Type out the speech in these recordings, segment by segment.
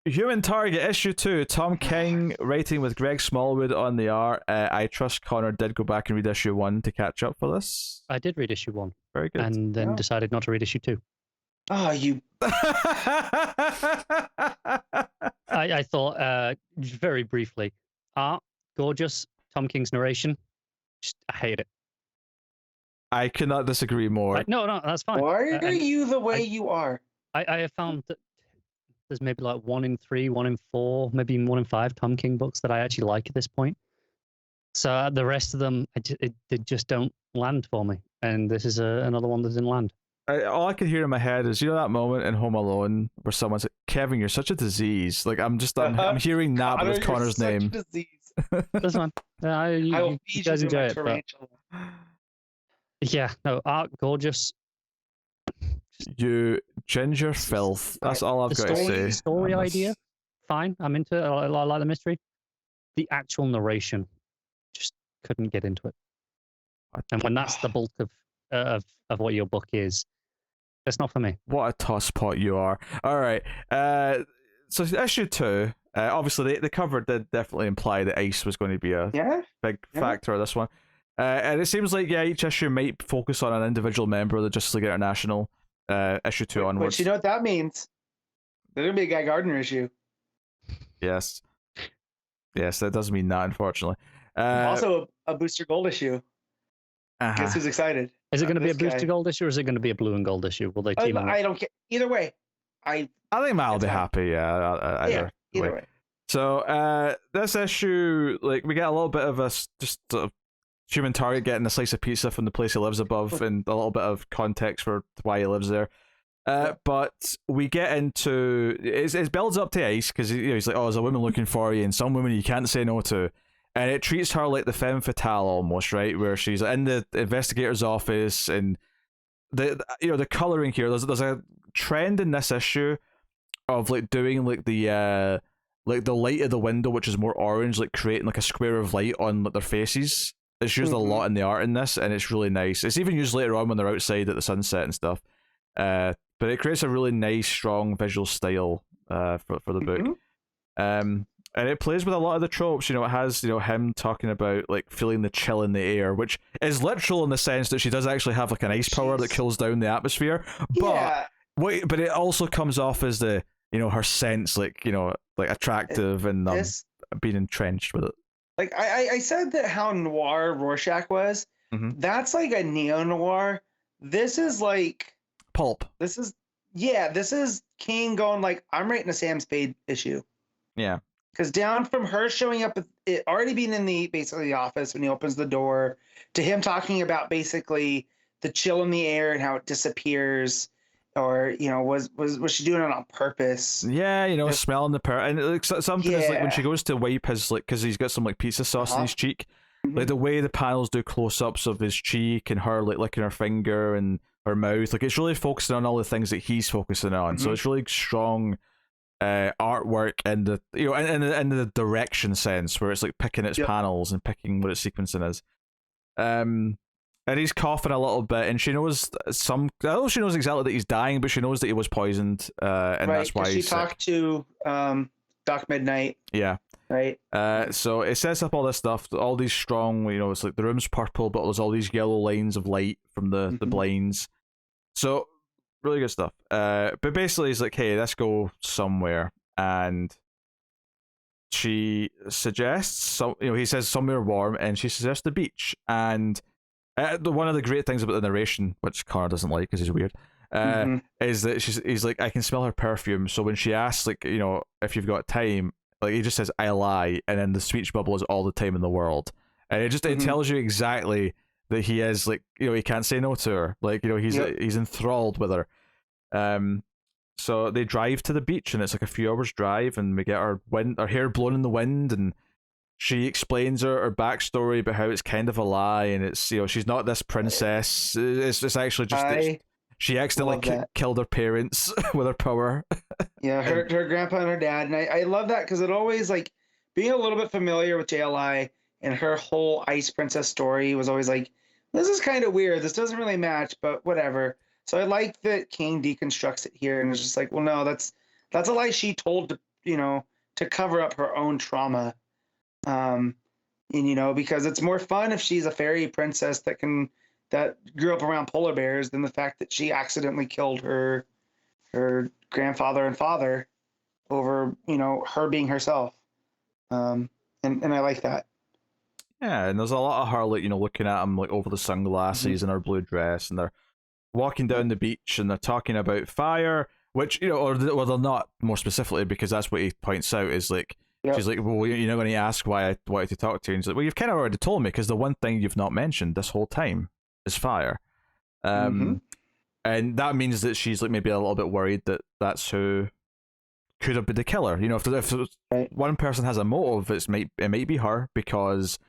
Human Target issue 2, Tom King writing with Greg Smallwood on the art. I trust Connor did go back and read issue 1 to catch up for this. I did read issue 1. Very good. And then decided not to read issue 2. Oh, you. I thought, very briefly, art, gorgeous. Tom King's narration, just, I hate it. I cannot disagree more. No, that's fine. Why are you the way you are? I have found that there's maybe like 1 in 3, 1 in 4, maybe even 1 in 5 Tom King books that I actually like at this point. So the rest of them, they just don't land for me. And this is another one that didn't land. All I can hear in my head is, you know, that moment in Home Alone where someone's like, Kevin, you're such a disease. Like, I'm hearing that, but it's Connor's name. That's fine. I will feed you enjoy it. tarantula. Yeah, no, art, gorgeous. You ginger filth. That's all I've got to say. Story idea, fine. I'm into it. I like the mystery. The actual narration, just couldn't get into it. And when that's the bulk of what your book is, that's not for me. What a tosspot you are. All right. So issue 2. Obviously, the cover did definitely imply that ice was going to be a big factor of this one. And it seems like, each issue might focus on an individual member of the Justice League International, issue 2 onwards. But you know what that means? There's going to be a Guy Gardner issue. Yes. Yes, that does mean that, unfortunately. Also, a Booster Gold issue. Guess who's excited? Is it going to be a Booster Gold issue, or is it going to be a Blue and Gold issue? Will they team up? I don't care. Either way. I think Mal will be happy, either way. So, this issue, like, we get a little bit of a just sort of Human Target getting a slice of pizza from the place he lives above, and a little bit of context for why he lives there. But we get into it builds up to ice because he's like, oh, there's a woman looking for you, and some women you can't say no to, and it treats her like the femme fatale almost, right? Where she's in the investigator's office, and the coloring here. There's a trend in this issue of like doing like the light of the window, which is more orange, like creating like a square of light on like, their faces. It's used a lot in the art in this, and it's really nice. It's even used later on when they're outside at the sunset and stuff. But it creates a really nice, strong visual style for the book. And it plays with a lot of the tropes. You know, it has him talking about like feeling the chill in the air, which is literal in the sense that she does actually have like an ice power that cools down the atmosphere. But but it also comes off as the her sense like attractive and being entrenched with it. Like I said that how noir Rorschach was. That's like a neo-noir. This is like pulp. This is King going like, I'm writing a Sam Spade issue. Yeah. Because down from her showing up, it already being in the office when he opens the door, to him talking about basically the chill in the air and how it disappears, or was she doing it on purpose? Yeah, smelling the and like sometimes like when she goes to wipe his like because he's got some like pizza sauce in his cheek, like the way the panels do close-ups of his cheek and her like licking her finger and her mouth, like it's really focusing on all the things that he's focusing on. So it's really strong artwork and the in the direction sense where it's like picking its panels and picking what its sequencing is. And he's coughing a little bit, and she knows I don't know if she knows exactly that he's dying, but she knows that he was poisoned, and that's why she talked to Doc Midnight. Yeah. Right. So it sets up all this stuff, all these strong, it's like the room's purple, but there's all these yellow lines of light from the blinds. So really good stuff. But basically he's like, hey, let's go somewhere, and she suggests he says somewhere warm, and she suggests the beach. And one of the great things about the narration, which Connor doesn't like because he's weird, is that he's like, I can smell her perfume. So when she asks, like, if you've got time, like he just says, I lie, and then the speech bubble is all the time in the world, and it tells you exactly that he is like, he can't say no to her. Like, he's enthralled with her. So they drive to the beach, and it's like a few hours drive, and we get our hair blown in the wind, and she explains her backstory about how it's kind of a lie, and it's she's not this princess. It's actually just she accidentally killed her parents with her power. Yeah, her grandpa and her dad, and I love that because it always like being a little bit familiar with JLI and her whole Ice Princess story was always like, this is kind of weird. This doesn't really match, but whatever. So I like that King deconstructs it here, and it's just like, well, no, that's a lie she told to cover up her own trauma. And because it's more fun if she's a fairy princess that grew up around polar bears than the fact that she accidentally killed her grandfather and father over her being herself. And I like that. Yeah, and there's a lot of her looking at him over the sunglasses in her blue dress, and they're walking down the beach and they're talking about fire, which or they're not, more specifically, because that's what he points out is she's like, well, you're not going to ask why I wanted to talk to you, and he's like, well, you've kind of already told me, because the one thing you've not mentioned this whole time is fire. And that means that she's maybe a little bit worried that that's who could have been the killer. If one person has a motive, it might be her, because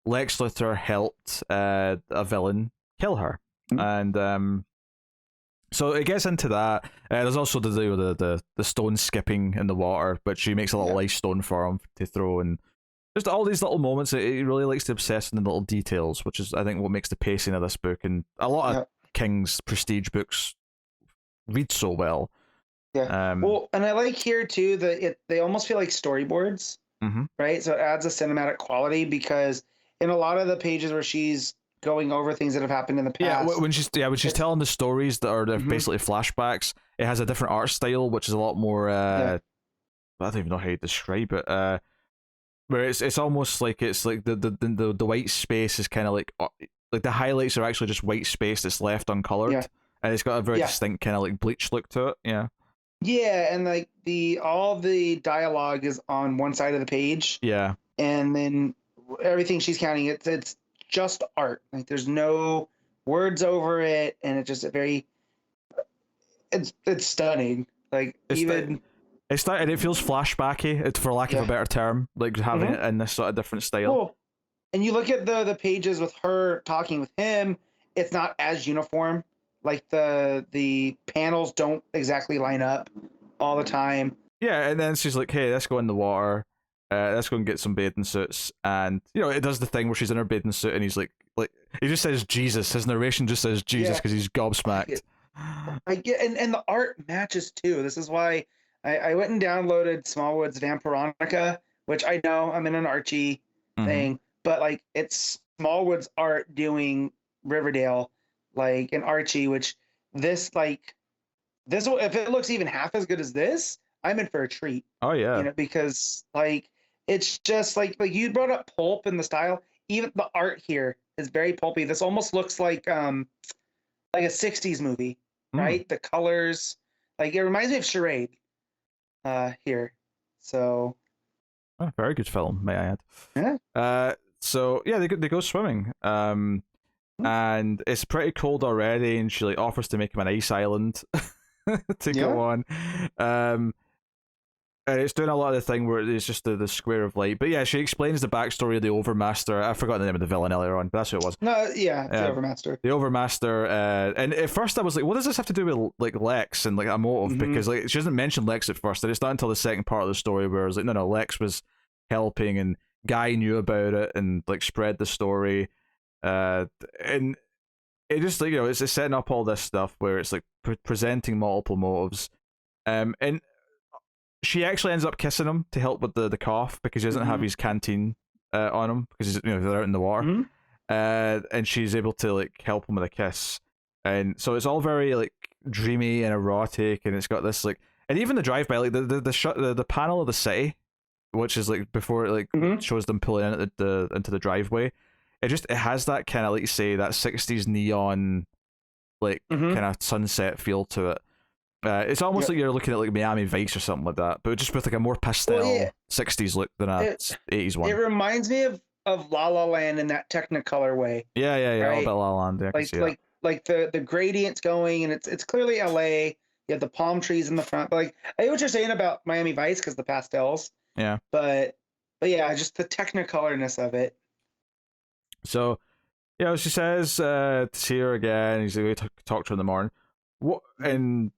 Lex Luthor helped a villain kill her. And so it gets into that. There's also the stone skipping in the water, but she makes a little ice stone for him to throw, and just all these little moments. He really likes to obsess in the little details, which is, I think, what makes the pacing of this book and a lot of King's prestige books read so well. Yeah. Well, and I like here too that they almost feel like storyboards, right? So it adds a cinematic quality, because in a lot of the pages where she's going over things that have happened in the past, when she's telling the stories that are basically flashbacks, it has a different art style, which is a lot more. I don't even know how you describe it. Where it's almost like it's like the white space is kind of like the highlights are actually just white space that's left uncolored, and it's got a very distinct kind of bleach look to it. Yeah, and all the dialogue is on one side of the page. Yeah, and then everything she's counting, it's just art. Like, there's no words over it, and it's just it's stunning. Like, and it feels flashbacky, for lack of a better term, like having it in this sort of different style. Cool. And you look at the pages with her talking with him, it's not as uniform. Like, the panels don't exactly line up all the time. Yeah, and then she's like, hey, let's go in the water. Let's go and get some bathing suits. And, it does the thing where she's in her bathing suit and he's like he just says Jesus. His narration just says Jesus because he's gobsmacked. I get, and the art matches too. This is why I went and downloaded Smallwood's Vampironica, which I know I'm in an Archie thing, but it's Smallwood's art doing Riverdale, in Archie, which this if it looks even half as good as this, I'm in for a treat. Oh yeah. Because it's just like you brought up pulp in the style. Even the art here is very pulpy. This almost looks like a 60s movie, right? The colors, it reminds me of Charade here. So very good film, may I add. Yeah. So yeah, they go swimming. And it's pretty cold already, and she offers to make him an ice island to go on. And it's doing a lot of the thing where it's just the square of light. But yeah, she explains the backstory of the Overmaster. I forgot the name of the villain earlier on, but that's who it was. No, yeah, the Overmaster. The Overmaster. And at first I was like, what does this have to do with Lex and a motive? Because she doesn't mention Lex at first, and it's not until the second part of the story where I was like, no, Lex was helping, and Guy knew about it and spread the story. And it just it's setting up all this stuff where it's presenting multiple motives. And she actually ends up kissing him to help with the cough, because he doesn't have his canteen on him, because he's they're out in the water. And she's able to help him with a kiss, and so it's all very dreamy and erotic, and it's got this and even the drive by the panel of the city, which is before it shows them pulling in at into the driveway. It has that kind of that 60s neon kind of sunset feel to it. It's almost like you're looking at Miami Vice or something like that, but just with a more pastel 60s look than a 80s one. It reminds me of La La Land in that Technicolor way. Yeah, right? All about La La Land. The gradients going, and it's clearly LA. You have the palm trees in the front. But I know what you're saying about Miami Vice because the pastels. Yeah. But yeah, just the Technicolorness of it. So, she says to see her again. He's going to talk to her in the morning. And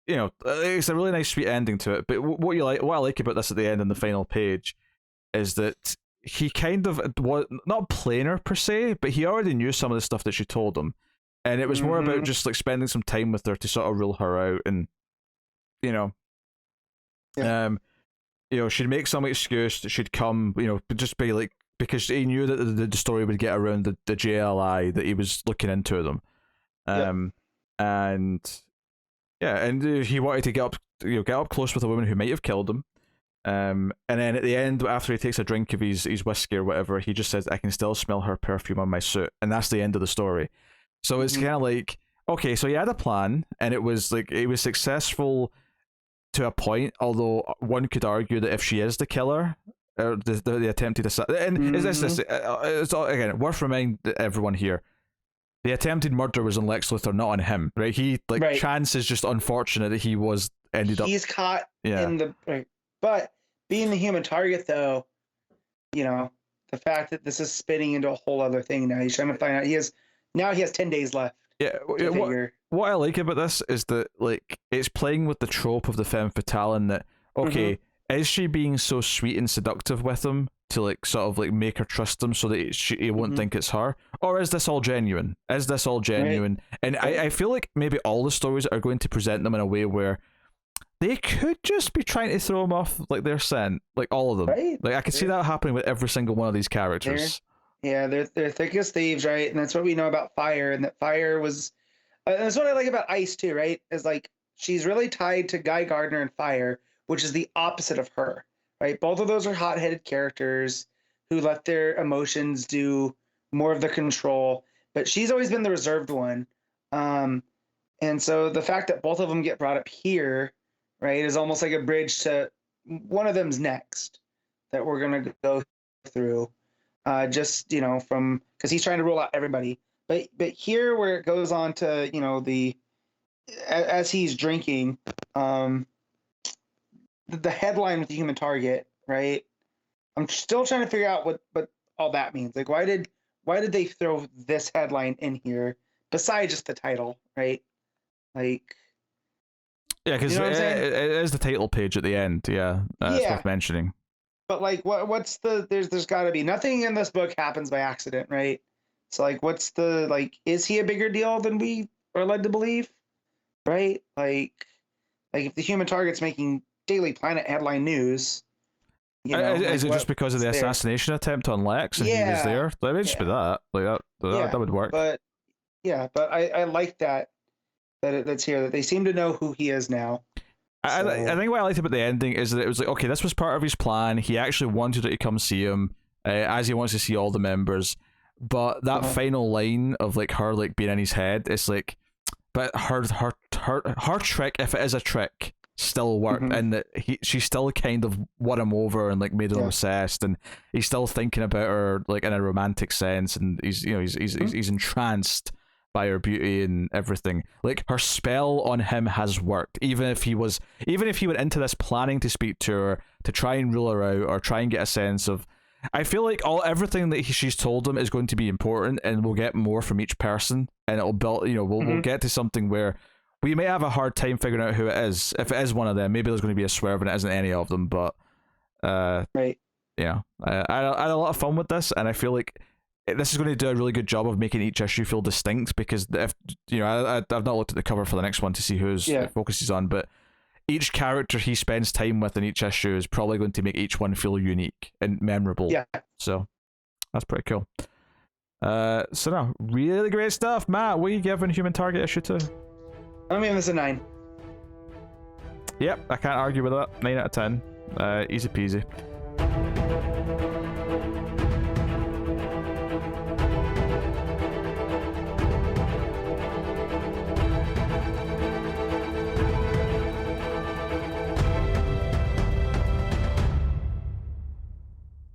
it's a really nice, sweet ending to it. But what I like about this at the end and the final page is that he kind of was not plainer per se, but he already knew some of the stuff that she told him, and it was more about just spending some time with her to sort of rule her out, and she'd make some excuse that she'd come, just be like, because he knew that the story would get around the JLI, that he was looking into them. And yeah, and he wanted to get up close with a woman who might have killed him. And then at the end, after he takes a drink of his whiskey or whatever, he just says, "I can still smell her perfume on my suit," and that's the end of the story. So it's kind of like, okay, so he had a plan, and it was successful to a point. Although one could argue that if she is the killer, or the attempted and it's all, again, worth reminding everyone here, the attempted murder was on Lex Luthor, not on him, right? Chance is just unfortunate that he's caught in the right. But being the human target, though, the fact that this is spinning into a whole other thing now, he's trying to find out. He has 10 days left. Yeah, what I like about this is that it's playing with the trope of the femme fatale, in that is she being so sweet and seductive with him to sort of make her trust him so that he won't think it's her, or is this all genuine? Right. And I feel like maybe all the stories are going to present them in a way where they could just be trying to throw him off their scent, all of them. Right. I could see that happening with every single one of these characters. They're thick as thieves, right? And that's what we know about Fire, and that Fire was. That's what I like about Ice too, right? Is she's really tied to Guy Gardner and Fire, which is the opposite of her, right? Both of those are hot-headed characters who let their emotions do more of the control, but she's always been the reserved one. And so the fact that both of them get brought up here, right, is almost like a bridge to one of them's next that we're gonna go through. Just from because he's trying to rule out everybody, but here where it goes on to as he's drinking, the headline with the human target, right? I'm still trying to figure out what all that means. Why did they throw this headline in here besides just the title, right? Yeah, because it is the title page at the end. Yeah, it's worth mentioning. But what's there's got to be, nothing in this book happens by accident, right? So what's the is he a bigger deal than we are led to believe, right? If the human target's making Daily Planet headline news, is it just because of the assassination attempt on Lex and he was there? It would just be that. That would work. But I like that's here, that they seem to know who he is now. I think what I liked about the ending is that it was okay, this was part of his plan. He actually wanted her to come see him, as he wants to see all the members. But that final line of her being in his head, it's but her trick, if it is a trick, still worked, and that she still kind of won him over and made him obsessed, and he's still thinking about her in a romantic sense, and he's entranced by her beauty and everything. Her spell on him has worked, even if he went into this planning to speak to her, to try and rule her out or try and get a sense of. I feel everything that she's told him is going to be important, and we'll get more from each person, and it'll build. We'll get to something where we may have a hard time figuring out who it is. If it is one of them, maybe there's going to be a swerve and it isn't any of them. But right, yeah, I had a lot of fun with this, and I feel this is going to do a really good job of making each issue feel distinct, because if I've not looked at the cover for the next one to see whose it focuses on, but each character he spends time with in each issue is probably going to make each one feel unique and memorable. Yeah. So that's pretty cool. So no, really great stuff. Matt, what are you giving Human Target issue 2? I'm giving this a 9. Yep, I can't argue with that. 9 out of 10. Easy peasy.